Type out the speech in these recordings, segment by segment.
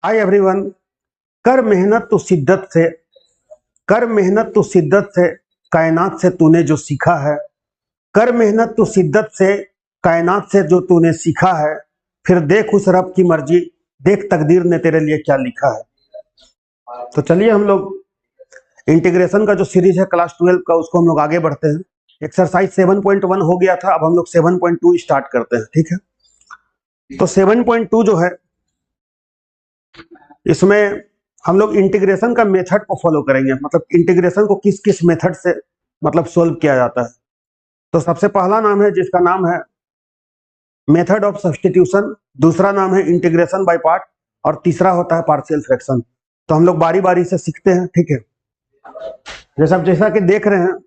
Hi everyone. कर मेहनत तो शिद्दत से, कर मेहनत तो शिद्दत से, कायनात से तूने जो सीखा है। कर मेहनत तो शिद्दत से, कायनात से जो तूने सीखा है। फिर देख उस रब की मर्जी, देख तकदीर ने तेरे लिए क्या लिखा है। तो चलिए हम लोग इंटीग्रेशन का जो सीरीज है क्लास 12 का, उसको हम लोग आगे बढ़ते हैं। एक्सरसाइज 7.1 हो गया था, अब हम लोग 7.2 स्टार्ट करते हैं। ठीक है, तो 7.2 जो है, इसमें हम लोग इंटीग्रेशन का मेथड को फॉलो करेंगे। मतलब इंटीग्रेशन को किस किस मेथड से मतलब सोल्व किया जाता है। तो सबसे पहला नाम है जिसका नाम है मेथड ऑफ सब्स्टिट्यूशन, दूसरा नाम है इंटीग्रेशन बाय पार्ट, और तीसरा होता है पार्शियल फ्रैक्शन। तो हम लोग बारी बारी से सीखते हैं। ठीक है, जैसा कि देख रहे हैं,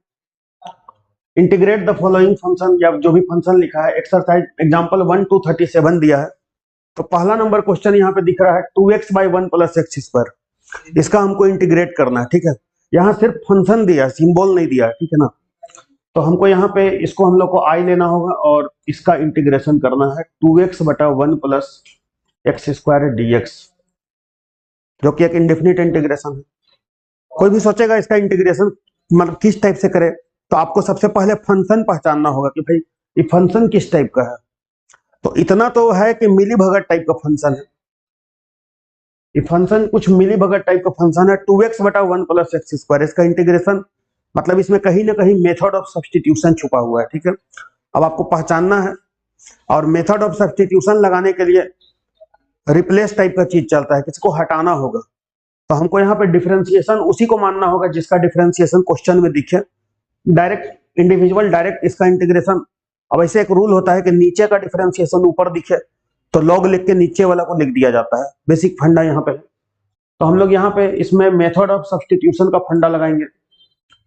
इंटीग्रेट द फॉलोइंग फंक्शन, या जो भी फंक्शन लिखा है, एक्सरसाइज एग्जांपल 1 to 37 दिया है। तो पहला नंबर क्वेश्चन यहाँ पे दिख रहा है 2x by 1 plus x square. इसका हमको इंटीग्रेट करना है। ठीक है, यहाँ सिर्फ फंक्शन दिया है, सिंबल नहीं दिया है। ठीक है ना, तो हमको यहाँ पे इसको हम लोग को आई लेना होगा और इसका इंटीग्रेशन करना है 2x बटा 1 प्लस एक्स स्क्वायर dx, जो कि एक इंडेफिनिट इंटीग्रेशन है। कोई भी सोचेगा इसका इंटीग्रेशन मतलब किस टाइप से करे, तो आपको सबसे पहले फंक्शन पहचानना होगा कि भाई ये फंक्शन किस टाइप का है। तो इतना तो है कि मिली भगत टाइप का फंक्शन है। ये फंक्शन कुछ मिली भगत टाइप का फंक्शन है। 2x बटा 1 प्लस एक्स स्क्वायर, इसका इंटीग्रेशन मतलब इसमें कहीं ना कहीं मेथड ऑफ सब्स्टिट्यूशन छुपा हुआ है। ठीक है, अब आपको पहचानना है। और मेथड ऑफ सब्स्टिट्यूशन लगाने के लिए रिप्लेस टाइप का चीज चलता है, किसको हटाना होगा। तो हमको यहाँ पे डिफरेंशिएशन उसी को मानना होगा जिसका डिफरेंशिएशन क्वेश्चन में दिखे। डायरेक्ट इंडिविजुअल डायरेक्ट इसका इंटीग्रेशन। अब ऐसे एक रूल होता है कि नीचे का डिफरेंशिएशन ऊपर दिखे तो लॉग लिख के नीचे वाला को लिख दिया जाता है। बेसिक फंडा यहाँ पे। तो हम लोग यहाँ पे इसमें मेथड ऑफ सब्स्टिट्यूशन का फंडा लगाएंगे।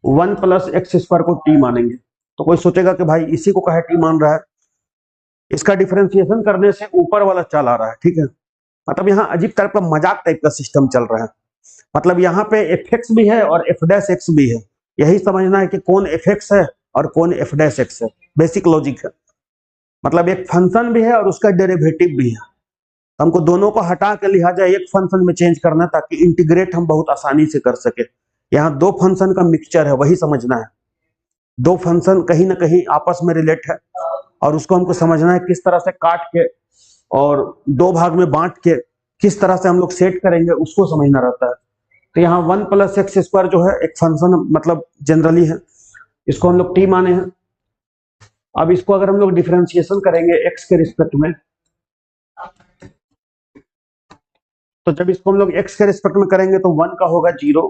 1 प्लस एक्स स्क्वायर को टी मानेंगे। तो कोई सोचेगा कि भाई इसी को कहे टी मान रहा है, इसका डिफरेंशिएशन करने से ऊपर वाला चल आ रहा है। ठीक है, मतलब यहाँ अजीब टाइप का मजाक टाइप का सिस्टम चल रहा है। मतलब यहाँ पे एफ एक्स भी है और एफ डैश एक्स भी है। यही समझना है कि कौन एफ एक्स है और कौन एफ डैश एक्स है। बेसिक लॉजिक है। मतलब एक फंक्शन भी है और उसका डेरिवेटिव भी है। हमको दोनों को हटा के लिहाजा एक फंक्शन में चेंज करना है, ताकि इंटीग्रेट हम बहुत आसानी से कर सके। यहाँ दो फंक्शन का मिक्सचर है, वही समझना है। दो फंक्शन कहीं ना कहीं आपस में रिलेट है, और उसको हमको समझना है किस तरह से काट के और दो भाग में बांट के किस तरह से हम लोग सेट करेंगे, उसको समझना रहता है। तो यहाँ 1 प्लस एक्स स्क्वायर जो है एक फंक्शन मतलब जनरली है, इसको हम लोग टी माने हैं। अब इसको अगर हम लोग डिफरेंशिएशन करेंगे एक्स के रिस्पेक्ट में, तो जब इसको हम लोग एक्स के रिस्पेक्ट में करेंगे तो 1 का होगा 0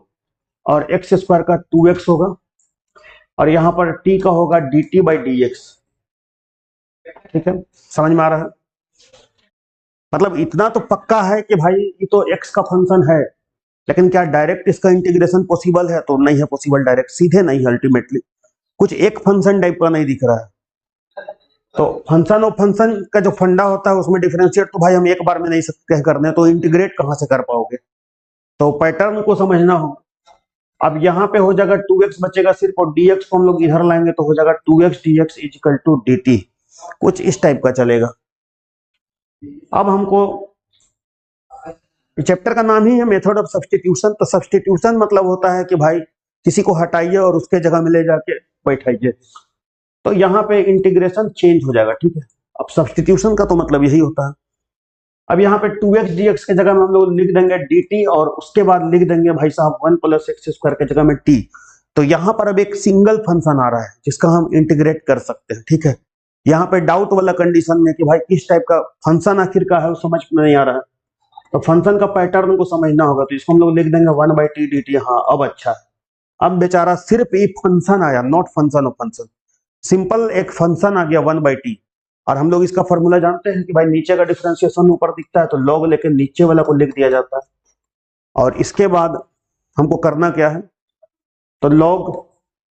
और एक्स स्क्वायर का 2x होगा, और यहाँ पर t का होगा dt बाई dx। ठीक है, समझ में आ रहा है। मतलब इतना तो पक्का है कि भाई ये तो x का फंक्शन है, लेकिन क्या डायरेक्ट इसका इंटीग्रेशन पॉसिबल है? तो नहीं है पॉसिबल, डायरेक्ट सीधे नहीं है। अल्टीमेटली कुछ एक फंक्शन टाइप का नहीं दिख रहा है। तो फंक्शन और फंक्शन का जो फंडा होता है उसमें डिफरेंशिएट तो भाई हम एक बार में नहीं कह करने, तो इंटीग्रेट कहां से कर पाओगे। तो पैटर्न को समझना हो। अब यहाँ पे हो जाएगा 2x बचेगा सिर्फ, और dx को हम लोग इधर लाएंगे तो हो जाएगा 2x dx is equal to dt। कुछ इस टाइप का चलेगा। अब हमको चैप्टर का नाम ही है मेथड ऑफ सब्स्टिट्यूशन। तो सब्स्टिट्यूशन मतलब होता है कि भाई किसी को हटाइए और उसके जगह में ले जाके बैठाइए। तो यहाँ पे इंटीग्रेशन चेंज हो जाएगा। ठीक है, अब सब्स्टिट्यूशन का तो मतलब यही होता है। अब यहाँ पे 2x dx के जगह में हम लोग लिख देंगे dt, और उसके बाद लिख देंगे भाई साहब 1 प्लस एक्स स्क्वायर के जगह में t। तो यहाँ पर अब एक सिंगल फंक्शन आ रहा है जिसका हम इंटीग्रेट कर सकते हैं। ठीक है, यहाँ पे डाउट वाला कंडीशन में कि भाई किस टाइप का फंक्शन आखिर का है वो समझ में नहीं आ रहा है, तो फंक्शन का पैटर्न को समझना होगा। तो इसको हम लोग लिख देंगे 1 बाई टी डी टी। हाँ, अब अच्छा है। अब बेचारा सिर्फ एक फंक्शन आया, not function of function. Simple एक फंक्शन आ गया 1 बाई टी, और हम लोग इसका फॉर्मूला जानते हैं कि भाई नीचे का डिफरेंशिएशन ऊपर दिखता है तो लॉग लेके नीचे वाला को लिख दिया जाता है। और इसके बाद हमको करना क्या है, तो लॉग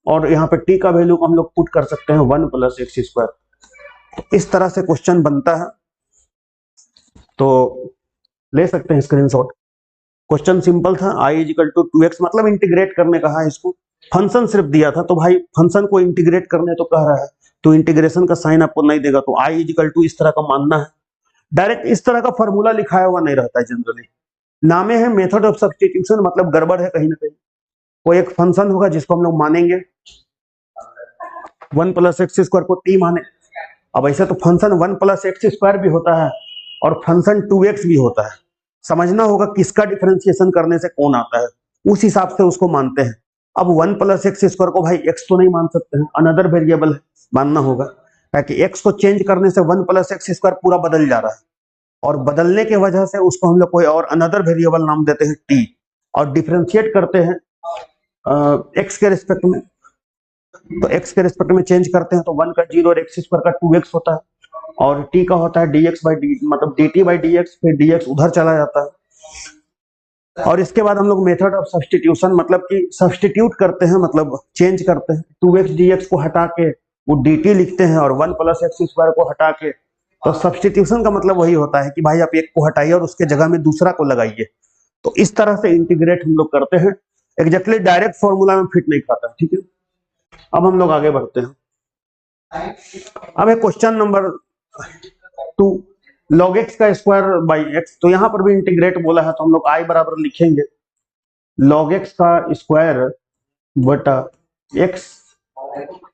और यहाँ पे टी का वैल्यू को हम लोग पुट कर सकते हैं 1 प्लस एक्स स्क्वायर। इस तरह से क्वेश्चन बनता है, तो ले सकते हैं स्क्रीनशॉट। क्वेश्चन सिंपल था, i इजिकल टू 2x, मतलब इंटीग्रेट करने कहा है इसको। फंक्शन सिर्फ दिया था, तो भाई फंक्शन को इंटीग्रेट करने तो कह रहा है, तो इंटीग्रेशन का साइन आपको नहीं देगा, तो i इजिकल टू इस तरह का मानना है। डायरेक्ट इस तरह का फॉर्मूला लिखाया हुआ नहीं रहता है जनरली। नामे है मेथड ऑफ सब्स्टिट्यूशन, मतलब गड़बड़ है कहीं ना कहीं। कोई एक फंक्शन होगा जिसको हम लोग मानेंगे 1 + x² को t माने। अब ऐसे तो फंक्शन 1 + x² भी होता है और फंक्शन 2x भी होता है। समझना होगा किसका डिफरेंशिएशन करने से कौन आता है, उस हिसाब से उसको मानते हैं। अब 1 + x² को भाई x तो नहीं मान सकते हैं, अनदर वेरिएबल है, मानना होगा, ताकि x को चेंज करने से 1 + x² पूरा बदल जा रहा है, और बदलने के वजह से उसको हम लोग कोई और अनदर वेरिएबल नाम देते हैं t, और डिफरेंशिएट करते हैं x के रिस्पेक्ट में। तो x के रिस्पेक्ट में चेंज करते हैं तो 1 का 0 और x² का 2x होता है, और t का होता है dx/dt, मतलब dt/dx, फिर dx उधर चला जाता है। और इसके बाद हम लोग मेथड ऑफ सब्स्टिट्यूशन, मतलब कि सब्स्टिट्यूट करते हैं, मतलब चेंज करते हैं। 2x dx को हटा के वो dt लिखते हैं, और 1 + x² को हटा के। तो सब्स्टिट्यूशन का मतलब वही होता है कि भाई आप एक को हटाइए और उसके जगह में दूसरा को लगाइए। तो इस तरह से इंटीग्रेट हम लोग करते हैं। एग्जैक्टली डायरेक्ट फॉर्मूला में फिट नहीं खाता, ठीक है। अब हम लोग आगे बढ़ते हैं। अब है क्वेश्चन नंबर 2, log x का स्क्वायर बाई x। तो यहां पर भी इंटीग्रेट बोला है, तो हम लोग i बराबर लिखेंगे log x का स्क्वायर बटा x।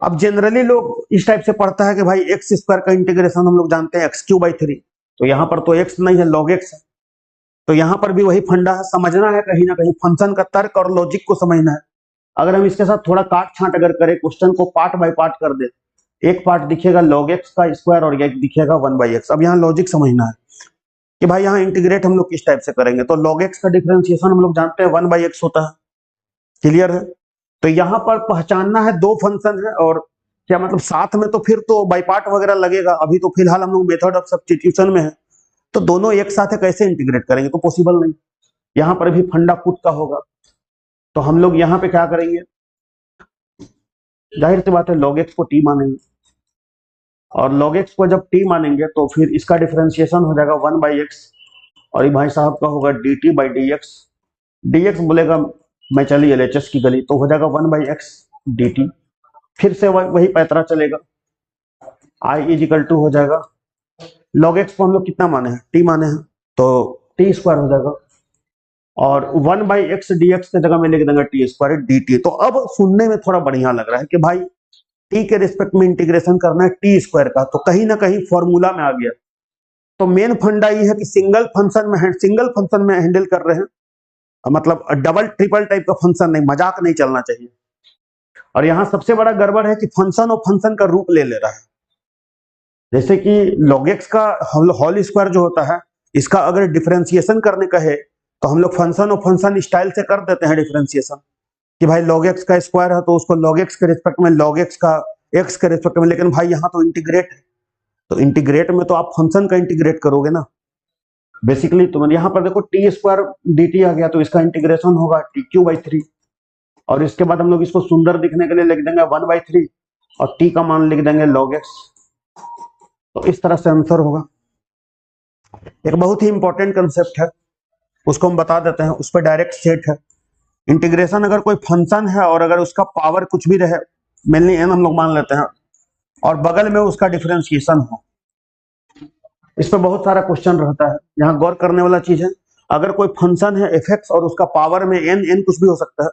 अब जनरली लोग इस टाइप से पढ़ता है कि भाई x² का इंटीग्रेशन हम लोग जानते हैं x³/3, तो यहां पर तो x नहीं है, log x है। तो यहां पर भी वही फंडा है, समझना है कहीं ना कहीं फंक्शन का तर्क और लॉजिक को समझना है। अगर हम इसके साथ थोड़ा काट छांट अगर करें, क्वेश्चन को पार्ट बाय पार्ट कर दे, एक पार्ट दिखेगा log x का स्क्वायर और एक दिखेगा 1/x। अब यहाँ लॉजिक समझना है कि भाई यहाँ इंटीग्रेट हम लोग किस टाइप से करेंगे। तो log x का डिफरेंशिएशन हम लोग जानते हैं 1/x होता है, क्लियर है। तो यहाँ पर पहचानना है दो फंक्शन है, और क्या मतलब साथ में, तो फिर तो बाई पार्ट वगैरह लगेगा। अभी तो फिलहाल हम लोग मेथड ऑफ सब्स्टिट्यूशन में है, तो दोनों एक साथ है, कैसे इंटीग्रेट करेंगे, तो पॉसिबल नहीं। यहाँ पर भी फंडा पुट का होगा, तो हम लोग यहाँ पे क्या करेंगे, जाहिर सी बात है log x को t मानेंगे, और log x को जब t मानेंगे तो फिर इसका डिफरेंशिएशन हो जाएगा 1/x, और ये भाई साहब का होगा dt/dx। dx बोलेगा मैं चली LHS की गली, तो हो जाएगा 1/x dt। फिर से वही पैतरा चलेगा, i = हो जाएगा log x को हम लोग कितना माने हैं, t माने हैं, तो t² हो जाएगा, और 1/x dx के जगह में लिख देंगे t² dt। तो अब सुनने में थोड़ा बढ़िया लग रहा है कि भाई t के रिस्पेक्ट में इंटीग्रेशन करना है t² का, तो कहीं ना कहीं फॉर्मूला में आ गया। तो मेन फंडा ये है कि सिंगल फंक्शन में हैंडल कर रहे हैं, मतलब डबल ट्रिपल टाइप का फंक्शन नहीं, मजाक नहीं चलना चाहिए। और यहाँ सबसे बड़ा गड़बड़ है कि फंक्शन और फंक्शन का रूप ले रहा है। जैसे कि log x का होल स्क्वायर जो होता है, इसका अगर डिफरेंशिएशन करने का है तो हम लोग फंक्शन और फंक्शन स्टाइल से कर देते हैं डिफरेंशिएशन, कि भाई log x का स्क्वायर है तो उसको log x के रिस्पेक्ट में, log x का x के रिस्पेक्ट में। लेकिन भाई यहाँ तो इंटीग्रेट है, तो इंटीग्रेट में तो आप फंक्शन का इंटीग्रेट करोगे ना बेसिकली। तो यहाँ पर देखो t² dt आ गया, तो इसका इंटीग्रेशन होगा t³/3, और इसके बाद हम लोग इसको सुंदर दिखने के लिए लिख देंगे 1/3, और t का मान लिख देंगे log x। तो इस तरह से आंसर होगा। एक बहुत ही इंपॉर्टेंट कंसेप्ट है, उसको हम बता देते हैं, उस पर डायरेक्ट सेट है। इंटीग्रेशन अगर कोई फंक्शन है और अगर उसका पावर कुछ भी रहे, मेनली n हम लोग मान लेते हैं, और बगल में उसका डिफरेंशिएशन हो, इस पर बहुत सारा क्वेश्चन रहता है। यहाँ गौर करने वाला चीज है, अगर कोई फंक्शन है f(x) और उसका पावर में n कुछ भी हो सकता है,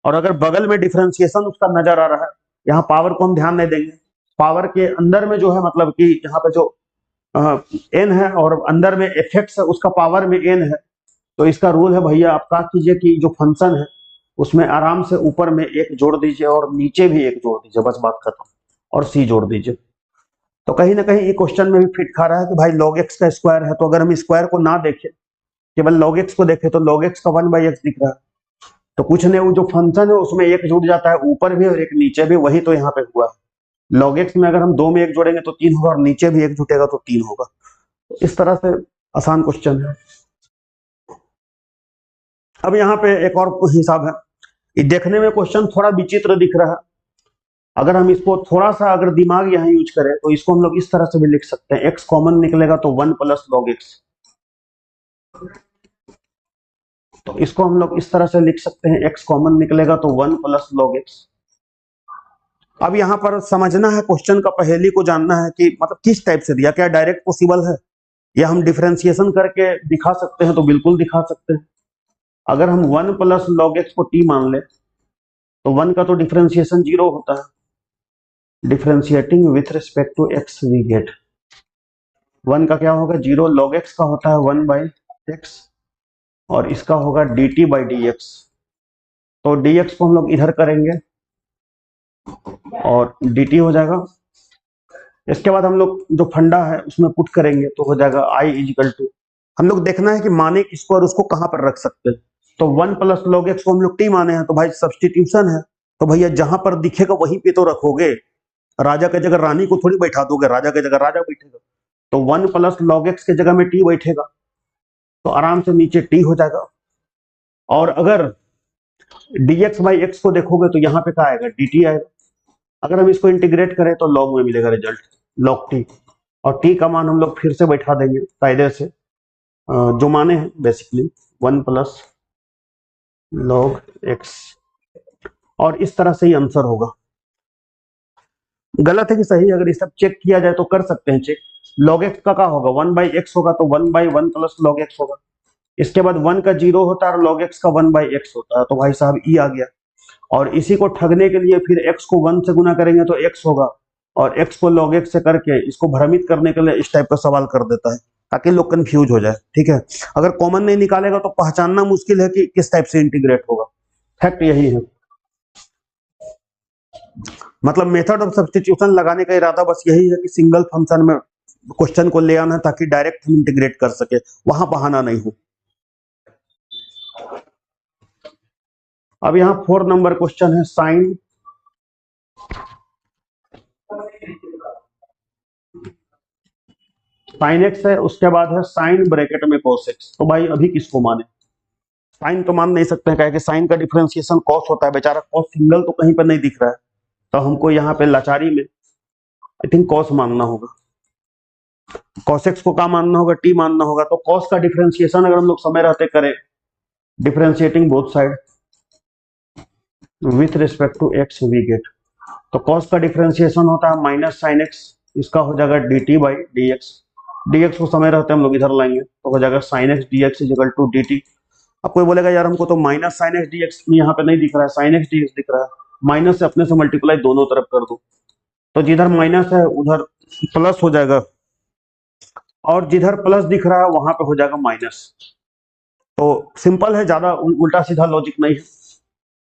और अगर बगल में डिफरेंशिएशन उसका नजर आ रहा है, यहाँ पावर को हम ध्यान नहीं देंगे, पावर के अंदर में जो है, मतलब कि यहाँ पे जो n है और अंदर में f(x) है, उसका पावर में n है, तो इसका रूल है भैया, आप क्या कीजिए कि जो फंक्शन है उसमें आराम से ऊपर में 1 जोड़ दीजिए और नीचे भी 1 जोड़ दीजिए, बस बात खत्म, और c जोड़ दीजिए। तो कहीं ना कहीं ये क्वेश्चन में भी फिट खा रहा है कि भाई log x का स्क्वायर है, तो अगर हम स्क्वायर को ना देखें, केवल log x को देखें, तो log x का 1/x दिख रहा है, तो कुछ नहीं, वो जो फंक्शन है उसमें 1 जुड़ जाता है, ऊपर भी और 1 नीचे भी, वही तो यहाँ पे हुआ है। log x में अगर हम 2 में 1 जोड़ेंगे तो 3 होगा, और नीचे भी 1 जुटेगा तो 3 होगा। तो इस तरह से आसान क्वेश्चन है। अब यहाँ पे एक और हिसाब है, ये देखने में क्वेश्चन थोड़ा विचित्र दिख रहा है, अगर हम इसको थोड़ा सा अगर दिमाग यहाँ यूज करें तो इसको हम लोग इस तरह से भी लिख सकते हैं, x कॉमन निकलेगा तो 1 + log x। तो इसको हम लोग इस तरह से लिख सकते हैं, x कॉमन निकलेगा तो 1 + log x। अब यहाँ पर समझना है, क्वेश्चन का पहेली को जानना है कि मतलब किस टाइप से दिया, क्या डायरेक्ट पॉसिबल है, या हम डिफरेंशिएशन करके दिखा सकते हैं तो बिल्कुल दिखा सकते हैं। अगर हम 1 प्लस लॉग एक्स को टी मान ले तो 1 का तो डिफरेंशिएशन 0 होता है। Differentiating with respect to x we get 1 का क्या होगा 0, लॉग एक्स का होता है 1 बाई एक्स और इसका होगा D T by D X. तो डी एक्स को हम लोग इधर करेंगे और डी टी हो जाएगा। इसके बाद हम लोग जो फंडा है उसमें पुट करेंगे तो हो जाएगा आई इजिकल टू, हम लोग देखना है कि माने किसको और उसको कहां पर रख सकते हैं। तो 1 प्लस लॉग एक्स को हम लोग टी माने हैं तो भाई सब्सटीट्यूशन है, तो भैया जहां पर दिखेगा वहीं पे तो रखोगे। राजा की जगह रानी को थोड़ी बैठा दोगे, राजा की जगह राजा बैठेगा। तो 1 प्लस लॉग एक्स की जगह में टी बैठेगा तो आराम से नीचे टी हो जाएगा। और अगर dx बाई एक्स को देखोगे तो यहाँ पे क्या आएगा dt आएगा। अगर हम इसको इंटीग्रेट करें तो लॉग में मिलेगा रिजल्ट लॉग टी, और टी का मान हम लोग फिर से बैठा देंगे कायदे से जो माने हैं बेसिकली 1 प्लस लॉग एक्स, और इस तरह से ही आंसर होगा। गलत है कि सही, अगर ये सब चेक किया जाए तो कर सकते हैं चेक। लॉग एक्स का क्या होगा 1 बाई एक्स होगा तो 1 बाई 1 प्लस लॉग एक्स होगा। इसके बाद 1 का 0 होता है और लॉग एक्स का 1 बाई एक्स होता है, तो भाई साहब ई आ गया। और इसी को ठगने के लिए फिर x को 1 से गुना करेंगे तो x होगा, और x को log x से करके इसको भ्रमित करने के लिए इस टाइप का सवाल कर देता है ताकि लोग कंफ्यूज हो जाए। ठीक है, अगर कॉमन नहीं निकालेगा तो पहचानना मुश्किल है कि किस टाइप से इंटीग्रेट होगा। फैक्ट यही है, मतलब मेथड ऑफ सब्स्टिट्यूशन लगाने का इरादा बस यही है कि सिंगल फंक्शन में क्वेश्चन को ले आना ताकि डायरेक्ट हम इंटीग्रेट कर सके, वहां बहाना नहीं हो। अब यहाँ 4 नंबर क्वेश्चन है साइन एक्स है, उसके बाद है साइन ब्रैकेट में cos एक्स। तो भाई अभी किसको माने, साइन तो मान नहीं सकते हैं, कि साइन का डिफरेंशिएशन cos होता है, बेचारा cos सिंगल तो कहीं पर नहीं दिख रहा है, तो हमको यहाँ पे लाचारी में आई थिंक cos मानना होगा। cos एक्स को क्या मानना होगा t मानना होगा। तो cos का डिफरेंशिएशन अगर हम लोग समय रहते करें differentiating both side with respect to x we get, तो cos का डिफरेंशिएशन होता है माइनस साइन एक्स, इसका हो जाएगा D T by D x. D x को समय रहते हम लोग इधर लाएंगे तो हो जाएगा sine x d x is equal to d t. अब कोई बोलेगा यार हमको तो minus sine x d x यहाँ पे नहीं दिख रहा है, साइन एक्स डी एक्स दिख रहा है, माइनस से अपने से मल्टीप्लाई दोनों तरफ कर दो, तो जिधर माइनस है उधर प्लस हो जाएगा, और जिधर प्लस दिख रहा है वहां पे हो जाएगा माइनस। तो सिंपल है, ज्यादा उल्टा सीधा लॉजिक नहीं है।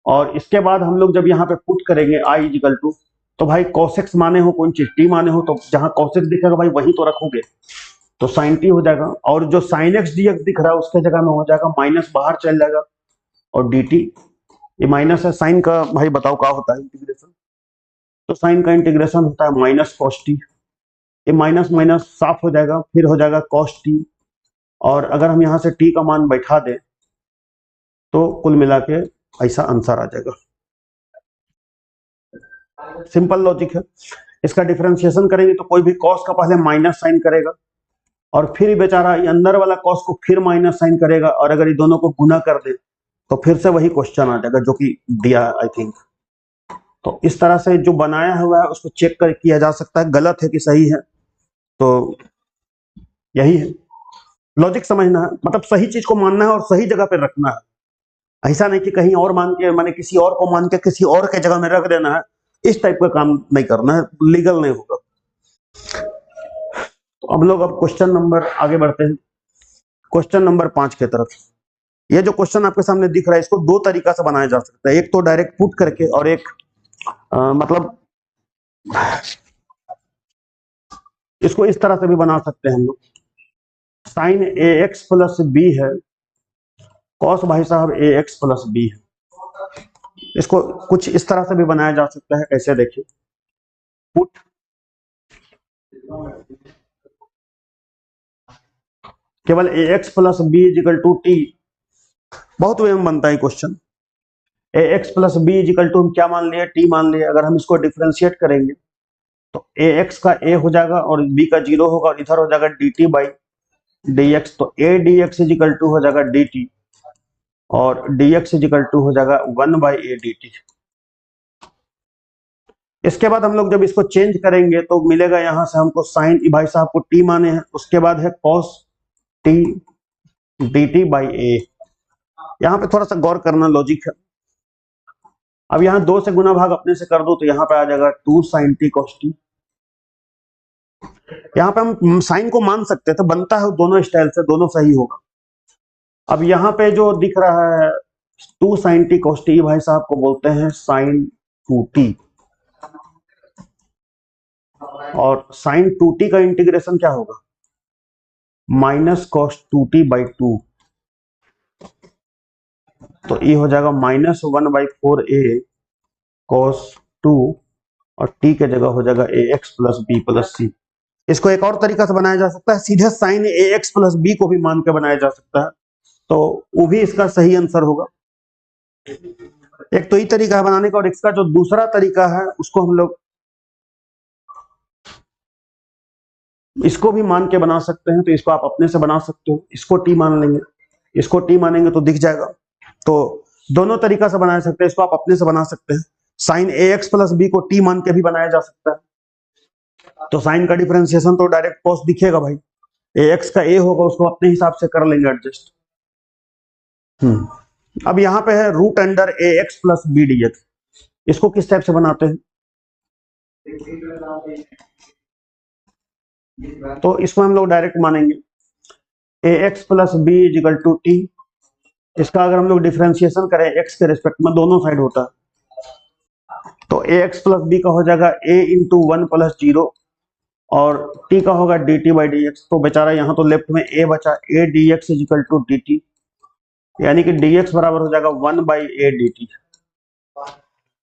और इसके बाद हम लोग जब यहाँ पे पुट करेंगे आई इजिकल टू, तो भाई cos x माने हो कौन चीज टी माने हो, तो जहां cos x दिखेगा भाई वही तो रखोगे, तो साइन टी हो जाएगा। और जो साइन एक्स डी एक्स दिख रहा है उसके जगह में हो जाएगा माइनस, बाहर चल जाएगा और डी टी, ये माइनस है। साइन का भाई बताओ क्या होता है इंटीग्रेशन, तो साइन का इंटीग्रेशन होता है माइनस कॉस टी, ये माइनस माइनस साफ हो जाएगा, फिर हो जाएगा कॉस टी, और अगर हम यहाँ से टी का मान बैठा दें तो कुल मिला के ऐसा आंसर आ जाएगा। सिंपल लॉजिक है। इसका डिफरेंशिएशन करेंगे तो कोई भी कॉस का पहले माइनस साइन करेगा और फिर बेचारा ये अंदर वाला कॉस को फिर माइनस साइन करेगा, और अगर ये दोनों को गुना कर दे तो फिर से वही क्वेश्चन आ जाएगा जो कि दिया आई थिंक। तो इस तरह से जो बनाया हुआ है उसको चेक कर किया जा सकता है, गलत है कि सही है, तो यही है लॉजिक समझना है, मतलब सही चीज को मानना है और सही जगह पे रखना है। ऐसा नहीं कि कहीं और मान के माने किसी और को मान के किसी और के जगह में रख देना है, इस टाइप का काम नहीं करना है, लीगल नहीं होगा। तो अब लोग अब क्वेश्चन नंबर आगे बढ़ते हैं, क्वेश्चन नंबर 5 की तरफ। ये जो क्वेश्चन आपके सामने दिख रहा है इसको दो तरीका से बनाया जा सकता है, एक तो डायरेक्ट पुट करके और एक मतलब इसको इस तरह से भी बना सकते हैं हम लोग। साइन ए एक्स प्लस बी है, कॉस भाई साहब ए एक्स प्लस बी है, इसको कुछ इस तरह से भी बनाया जा सकता है। ऐसे देखिए, पुट केवल A X plus B equal to T, बहुत वे में बनता है question. A X plus B equal to हम क्या मान लिए, टी मान लिए। अगर हम इसको डिफरेंशिएट करेंगे तो ए एक्स का ए हो जाएगा और बी का 0 होगा, और इधर हो जाएगा D T by D X, तो A D x is equal to हो जाएगा डी टी, और डी एक्स इजिकल टू हो जाएगा 1 बाई ए डी टी। इसके बाद हम लोग जब इसको चेंज करेंगे तो मिलेगा यहां से हमको साइन, भाई साहब को टी माने हैं, उसके बाद है cos T D T by A. यहां पे थोड़ा सा गौर करना, लॉजिक है। अब यहां 2 से गुना भाग अपने से कर दो तो यहां पे आ जाएगा 2 साइन टी कॉस टी। यहां पे हम साइन को मान सकते थे, बनता है दोनों स्टाइल से, दोनों सही होगा। अब यहां पे जो दिख रहा है 2 साइन टी कॉस टी, भाई साहब को बोलते हैं साइन 2t, और साइन 2t का इंटीग्रेशन क्या होगा, माइनस कॉस 2t बाई 2। तो ये हो जाएगा -1/4a cos 2, और t के जगह हो जाएगा ax प्लस बी प्लस सी। इसको एक और तरीका से बनाया जा सकता है, सीधे साइन ax प्लस बी को भी मान के बनाया जा सकता है, तो वो भी इसका सही आंसर होगा। एक तो ये तरीका है बनाने का, और इसका जो दूसरा तरीका है उसको हम लोग इसको भी मान के बना सकते हैं। तो इसको आप अपने से बना सकते हो, इसको टी मान लेंगे, इसको टी मानेंगे तो दिख जाएगा। तो दोनों तरीका से बना सकते हैं, इसको आप अपने से बना सकते हैं। साइन ax प्लस बी को टी मान के भी बनाया जा सकता है। तो साइन का डिफरेंशिएशन तो डायरेक्ट कॉस दिखेगा भाई, ax का a होगा, उसको अपने हिसाब से कर लेंगे एडजस्ट। अब यहाँ पे है root under ax plus b dx, इसको किस टाइप से बनाते हैं, तो इसको हम लोग डायरेक्ट मानेंगे ax plus b is equal to t. इसका अगर हम लोग डिफरेंशिएशन करें x के रिस्पेक्ट में, दोनों साइड होता है, तो ax प्लस बी का हो जाएगा a इंटू 1 प्लस 0, और t का होगा dt बाई डी एक्स। तो बेचारा यहाँ तो लेफ्ट में a बचा, a dx is equal to dt, यानी कि dx बराबर हो जाएगा 1 बाई a dt।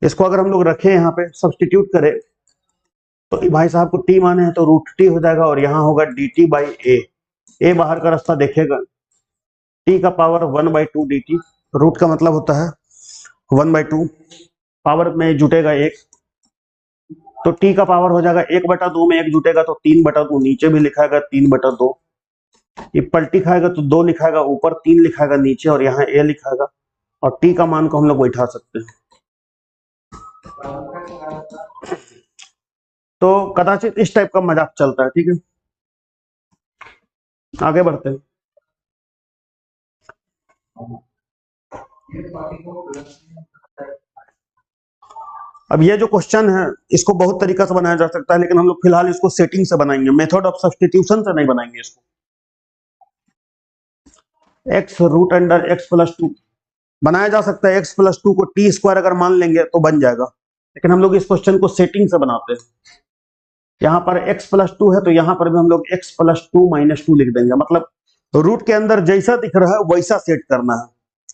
इसको अगर हम लोग रखें यहाँ पे सब्सटीट्यूट करें तो भाई साहब को t माने हैं तो रूट टी हो जाएगा, और यहाँ होगा dt बाई a बाहर का रास्ता देखेगा, t का पावर 1 बाई 2 dt, रूट का मतलब होता है 1 बाई 2, पावर में जुटेगा 1, तो t का पावर हो जाएगा 1/2 में 1 जुटेगा तो 3/2, नीचे भी लिखाएगा 3/2, ये पलटी खाएगा तो 2 लिखाएगा ऊपर, 3 लिखाएगा नीचे, और यहाँ a लिखाएगा, और t का मान को हम लोग बैठा सकते हैं। तो कदाचित इस टाइप का मजाक चलता है, ठीक है। आगे बढ़ते हैं। अब ये जो क्वेश्चन है इसको बहुत तरीका से बनाया जा सकता है, लेकिन हम लोग फिलहाल इसको सेटिंग से बनाएंगे, मेथड ऑफ सब्स्टिट्यूशन से नहीं बनाएंगे इसको। x root under x plus 2 बनाया जा सकता है, x प्लस 2 को टी स्क्वायर अगर मान लेंगे तो बन जाएगा, लेकिन हम लोग इस क्वेश्चन को सेटिंग से बनाते हैं। यहाँ पर x प्लस 2 है तो यहाँ पर भी हम लोग x प्लस 2 माइनस 2 लिख देंगे, मतलब रूट के अंदर जैसा दिख रहा है वैसा सेट करना है,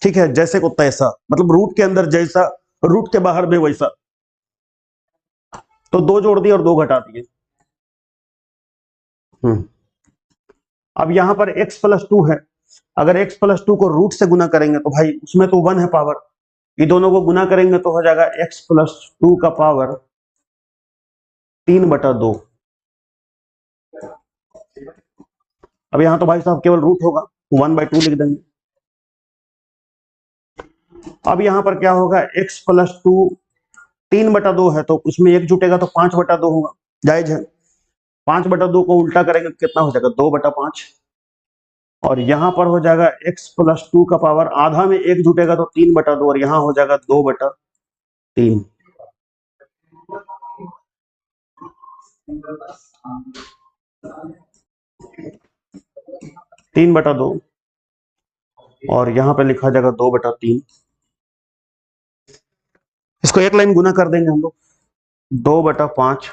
ठीक है, जैसे को तैसा, मतलब रूट के अंदर जैसा, रूट के बाहर भी वैसा। तो 2 जोड़ दिए और 2 घटा दिए। अब यहाँ पर x प्लस 2 है, अगर x प्लस 2 को रूट से गुना करेंगे तो भाई उसमें तो 1 है पावर, ये दोनों को गुना करेंगे तो हो जाएगा x प्लस 2 का पावर 3/2। अब यहाँ तो भाई साहब केवल रूट होगा, 1/2 लिख देंगे। अब यहाँ पर क्या होगा, x प्लस 2 3/2 है तो उसमें 1 जुटेगा तो 5/2 होगा, जायज है। 5/2 को उल्टा करेंगे तो कितना हो जाएगा, 2/5, और यहाँ पर हो जाएगा x प्लस 2 का पावर आधा में 1 जुटेगा तो 3/2, और यहाँ हो जाएगा 2/3। तीन बटा दो, और यहाँ पे लिखा जाएगा 2/3। इसको एक लाइन गुना कर देंगे हम लोग, 2/5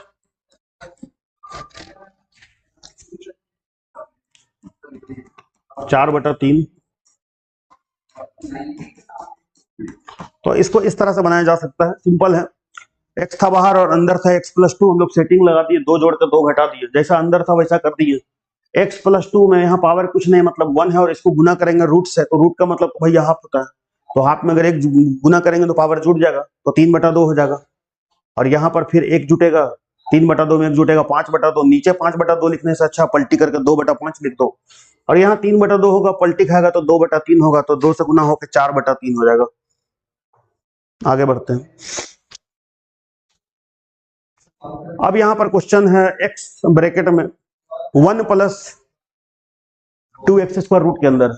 4/3। तो इसको इस तरह से बनाया जा सकता है, सिंपल है। x था बाहर और अंदर था x प्लस 2, हम लोग सेटिंग लगा दिए, 2 जोड़ के 2 घटा दिए, जैसा अंदर था वैसा कर दिए। x प्लस 2 में यहाँ पावर कुछ नहीं, मतलब 1 है, और इसको गुना करेंगे रूट से, तो रूट का मतलब तो भैया हाफ होता है, तो हाफ में अगर एक गुना करेंगे तो पावर जुट जाएगा, तो 3/2 हो जाएगा, और यहाँ पर फिर 1 जुटेगा, 3/2 में 1 जुटेगा 5/2, नीचे 5/2 लिखने से अच्छा पलटी करके 2/5 लिख दो, और यहाँ 3/2 होगा, पलटी खाएगा तो 2/3 होगा, तो 2 से गुना होकर 4/3 हो जाएगा। आगे बढ़ते हैं। अब यहां पर क्वेश्चन है एक्स ब्रैकेट में 1 प्लस 2x स्क्वायर रूट के अंदर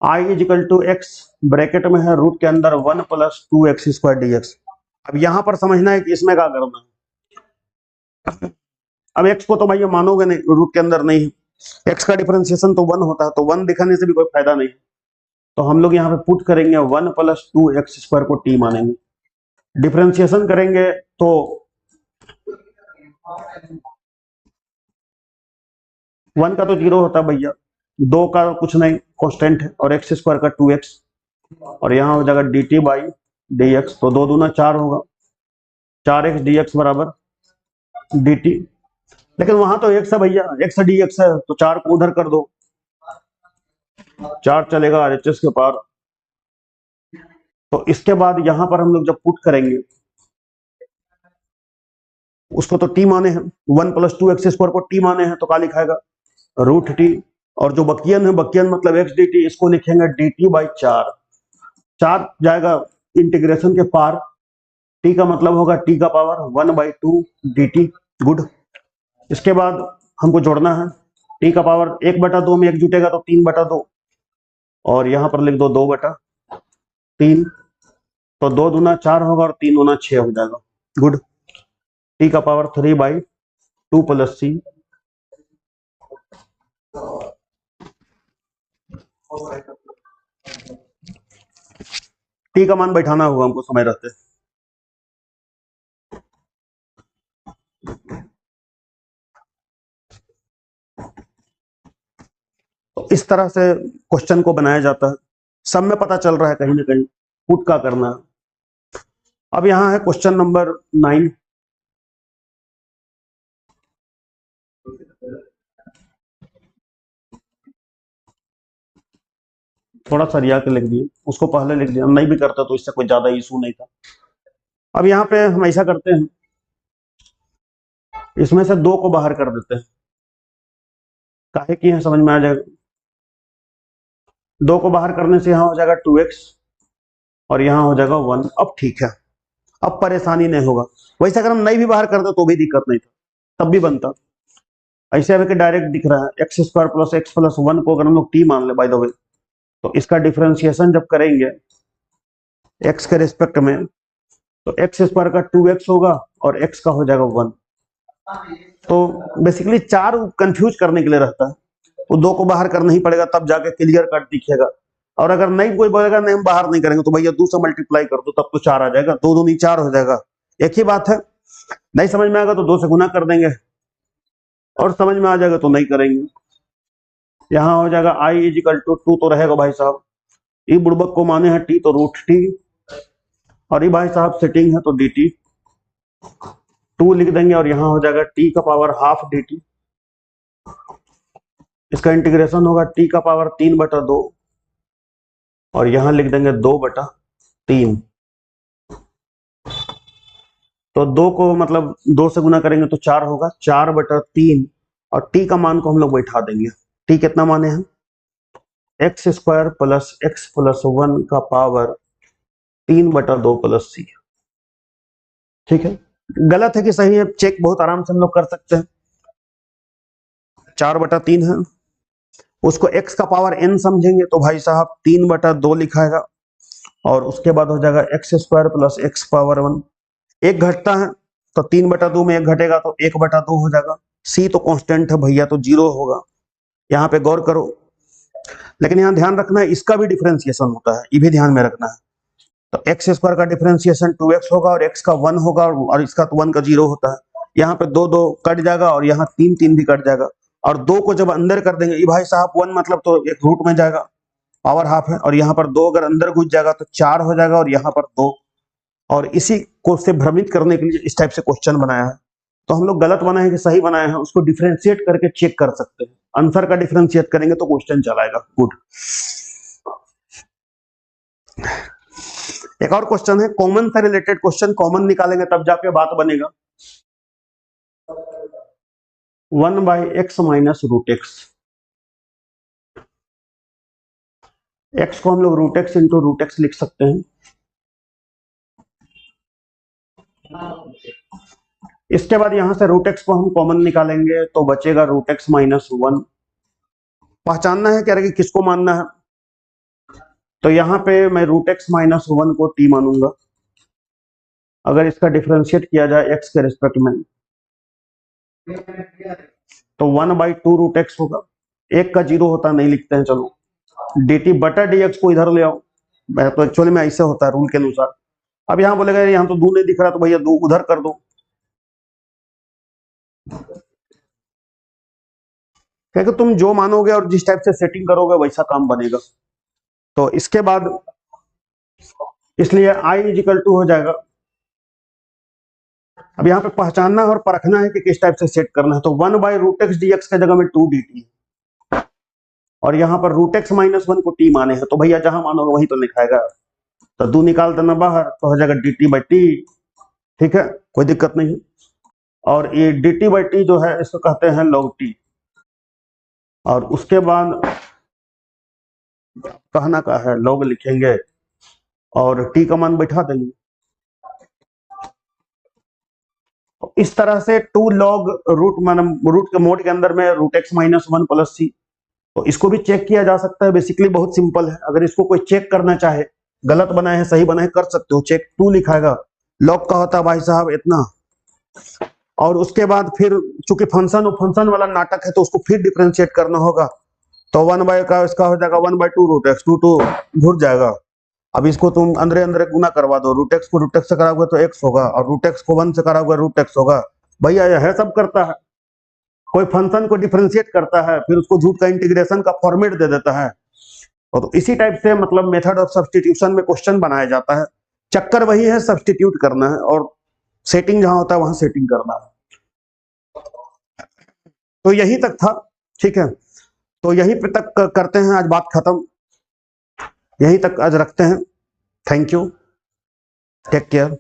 i is equal to x bracket में है रूट के अंदर 1 प्लस 2x स्क्वायर dx। अब यहां पर समझना है कि इसमें क्या करना है। अब x को तो भाई ये मानोगे नहीं, रूट के अंदर नहीं, x का डिफरेंशिएशन तो 1 होता है, तो 1 दिखाने से भी कोई फायदा नहीं। तो हम लोग यहाँ पे पुट करेंगे 1 प्लस 2x स्क्वायर को t मानेंगे, डिफरेंशिएशन करेंगे तो 1 का तो 0 होता है भैया, 2 का कुछ नहीं कांस्टेंट है, और x स्क्वायर का 2x, और यहाँ हो जाएगा dt बाई dx, तो 2 दूना 4 होगा, 4x dx बराबर dt। लेकिन वहां तो x है भैया, x dx है, तो 4 को उधर कर दो, 4 चलेगा RHS के पार। तो इसके बाद यहां पर हम लोग जब पुट करेंगे, उसको तो t माने हैं, 1 प्लस 2x स्क्वायर को t माने हैं, तो क्या लिखाएगा रूट टी, और जो बकियन है, बकियन मतलब एक्स डी टी, इसको लिखेंगे डी टी बाई 4, 4 जाएगा इंटीग्रेशन के पार, टी का मतलब होगा टी का पावर 1/2 डी टी। गुड। इसके बाद हमको जोड़ना है, टी का पावर 1/2 में 1 जुटेगा तो 3/2, और यहां पर लिख दो 2/3, तो 2 दूना 4 होगा और 3 दूना 6 हो जाएगा। गुड। टी का पावर 3/2 प्लस सी, टी का मान बैठाना होगा हमको समय रहते। तो इस तरह से क्वेश्चन को बनाया जाता है, सब में पता चल रहा है कहीं ना कहीं पुट का करना है। अब यहां है क्वेश्चन नंबर 9, थोड़ा सा रिया के लिख दिए, उसको पहले लिख दिया, नहीं भी करता तो इससे कोई ज्यादा इशू नहीं था। अब यहाँ पे हम ऐसा करते हैं, इसमें से 2 को बाहर कर देते हैं, काहे की है समझ में आ जाएगा। 2 को बाहर करने से यहाँ हो जाएगा 2x और यहाँ हो जाएगा 1। अब ठीक है, अब परेशानी नहीं होगा। वैसे अगर हम नहीं भी बाहर करते तो भी दिक्कत नहीं था, तब भी बनता। ऐसे अभी डायरेक्ट दिख रहा है x square plus x plus 1 को अगर हम लोग टी मान ले बाय द वे, तो इसका डिफरेंशिएशन जब करेंगे x के रिस्पेक्ट में, तो एक्स स्क्वायर का 2x होगा और x का हो जाएगा 1। तो बेसिकली 4 कंफ्यूज करने के लिए रहता है, वो 2 को बाहर करना ही पड़ेगा, तब जाके क्लियर कट दिखेगा। और अगर नहीं कोई बोलेगा नहीं हम बाहर नहीं करेंगे, तो भैया 2 से मल्टीप्लाई कर दो, तब तो 4 आ जाएगा, 2 दूनी 4 हो जाएगा, एक ही बात है। नहीं समझ में आएगा तो 2 से गुना कर देंगे, और समझ में आ जाएगा तो नहीं करेंगे। यहाँ हो जाएगा i इज इक्वल टू 2 तो रहेगा भाई साहब, ई बुड़बक को माने हैं t तो रूट टी, और ये भाई साहब सेटिंग है तो डी टी, 2 लिख देंगे, और यहाँ हो जाएगा t का पावर हाफ डी टी, इसका इंटीग्रेशन होगा t का पावर 3/2, और यहां लिख देंगे 2/3। तो 2 को मतलब 2 से गुना करेंगे तो 4 होगा, 4/3, और t का मान को हम लोग बैठा देंगे। t कितना माने हैं, x square plus x plus 1 का पावर 3/2 प्लस सी। ठीक है, गलत है कि सही है चेक बहुत आराम से हम लोग कर सकते हैं। 4/3 है, उसको x का पावर n समझेंगे तो भाई साहब 3/2 लिखाएगा, और उसके बाद हो जाएगा x square plus x power 1, एक घटता है तो 3/2 में एक घटेगा तो 1/2 हो जाएगा। सी तो कांस्टेंट है भैया, तो 0 होगा, यहाँ पे गौर करो। लेकिन यहाँ ध्यान रखना है इसका भी डिफरेंशिएशन होता है, ये भी ध्यान में रखना है। तो एक्स स्क्वायर का डिफरेंशिएशन 2x होगा, और x का 1 होगा, और इसका तो 1 का 0 होता है। यहाँ पे 2 2 कट जाएगा, और यहाँ 3 3 भी कट जाएगा, और 2 को जब अंदर कर देंगे, ये भाई साहब 1 मतलब तो एक रूट में जाएगा, पावर हाफ है, और यहाँ पर 2 अगर अंदर घुस जाएगा तो 4 हो जाएगा, और यहाँ पर 2। और इसी को से भ्रमित करने के लिए इस टाइप से क्वेश्चन बनाया है। तो हम लोग गलत बनाए हैं कि सही बनाए हैं, उसको डिफरेंशिएट करके चेक कर सकते हैं। आंसर का डिफरेंशिएट करेंगे तो क्वेश्चन चलाएगा। गुड। एक और क्वेश्चन है कॉमन से रिलेटेड क्वेश्चन, कॉमन निकालेंगे तब जाके बात बनेगा। 1/x minus root x, x को हम लोग root x into root x लिख सकते हैं। इसके बाद यहां से रूट एक्स को हम कॉमन निकालेंगे तो बचेगा रूट एक्स माइनस 1। पहचानना है क्या कि किसको मानना है, तो यहाँ पे मैं रूट एक्स माइनस 1 को टी मानूंगा। अगर इसका डिफरेंशिएट किया जाए एक्स के रिस्पेक्ट में तो 1/2 रूट एक्स होगा। एक का जीरो होता नहीं लिखते हैं, चलो डी टी बटा डी एक्स को इधर ले आओ, तो एक्चुअली में ऐसे होता है रूल के अनुसार। अब यहाँ बोलेगा यहाँ तो दो नहीं दिख रहा, तो भैया दो उधर कर दो, क्योंकि तुम जो मानोगे और जिस टाइप से सेटिंग करोगे वैसा काम बनेगा। तो इसके बाद इसलिए आई इज इक्वल टू हो जाएगा। अब यहाँ पे पहचानना है और परखना है कि किस टाइप से सेट करना है। तो 1/√x dx की जगह में 2 dt, और यहाँ पर √x माइनस 1 को t माने हैं, तो भैया जहां मानोगे वही तो लिखाएगा। तो 2 निकाल देना बाहर तो हो जाएगा dt/t। ठीक है, कोई दिक्कत नहीं। और ये dt/t जो है इसको कहते हैं log t। और उसके बाद कहना का है log लिखेंगे और t का मान बैठा देंगे। इस तरह से 2 log रूट के मोड के अंदर में √x माइनस 1 प्लस c, तो इसको भी चेक किया जा सकता है। बेसिकली बहुत सिंपल है, अगर इसको कोई चेक करना चाहे गलत बनाए हैं सही बनाए कर सकते हो। चेक 2 लिखाएगा, log का होता है भाई साहब इतना, और उसके बाद फिर चूंकि फंक्शन वाला नाटक है तो उसको फिर डिफरेंशिएट करना होगा। तो 1 बाय का इसका हो जाएगा 1/2 √x, 2 घुट जाएगा। अब इसको तुम अंदर अंदर गुना करवा दो, √x को √x से कराओगे तो x होगा, और √x को 1 से कराओगे √x होगा। भैया यह सब करता है, कोई फंक्शन को डिफरेंशिएट करता है फिर उसको झूठ का इंटीग्रेशन का फॉर्मेट दे देता है। तो इसी टाइप से मतलब मेथड ऑफ सब्स्टिट्यूशन में क्वेश्चन बनाया जाता है। चक्कर वही है, सब्स्टिट्यूट करना है और सेटिंग जहां होता है वहां सेटिंग करना है। तो यही तक था, ठीक है। तो यही पे तक करते हैं, आज बात खत्म, यही तक आज रखते हैं। Thank you, take care.